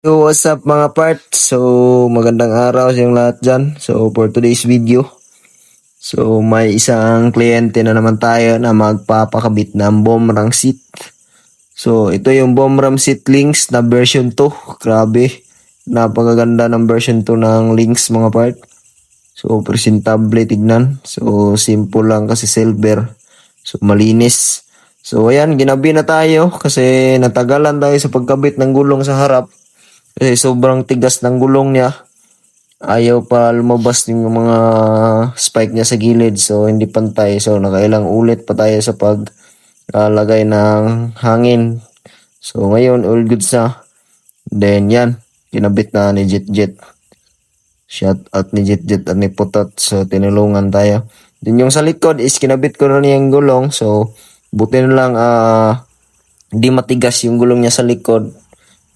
Yo, what's up mga part? So, magandang araw sa inyong lahat dyan. So, for today's video, so may isang kliyente na naman tayo na magpapakabit ng bombrang seat. So, ito yung bombrang seat links na version 2. Grabe, napakaganda ng version 2 ng links mga part. So, presentable tignan. So, simple lang kasi silver. So, malinis. So, ayan, ginabi na tayo kasi natagalan tayo sa pagkabit ng gulong sa harap. Kasi sobrang tigas ng gulong niya. Ayaw pa lumabas yung mga spike niya sa gilid. So, hindi pantay. So, nakailang ulit pa tayo sa paglagay ng hangin. So, ngayon, all goods na. Then, yan. Kinabit na ni Jet Jet. Shout out ni Jet Jet at ni Putot. So, tinulungan tayo. Then, yung sa likod is kinabit ko na niya yung gulong. So, buti na lang hindi matigas yung gulong niya sa likod.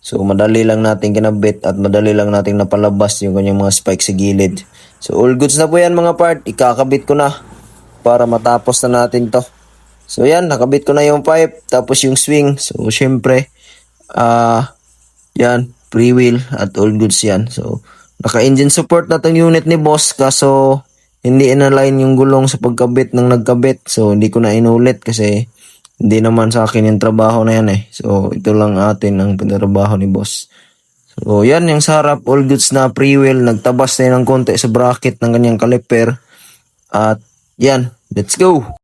So, madali lang natin kinabit at madali lang natin napalabas yung kanyang mga spike sa gilid. So, all goods na po yan mga part. Ikakabit ko na para matapos na natin to. So, yan. Nakabit ko na yung pipe. Tapos yung swing. So, syempre, yan. Free wheel at all goods yan. So, naka-engine support na tong unit ni boss. Kaso, hindi in-align yung gulong sa pagkabit ng nagkabit. So, hindi ko na inulit kasi hindi naman sa akin yung trabaho na yan eh. So, ito lang atin ang pinarabaho ni boss. So, yan yung sa harap. All goods na free wheel. Nagtabas na yun ng konti sa bracket ng kanyang caliper. At, yan. Let's go!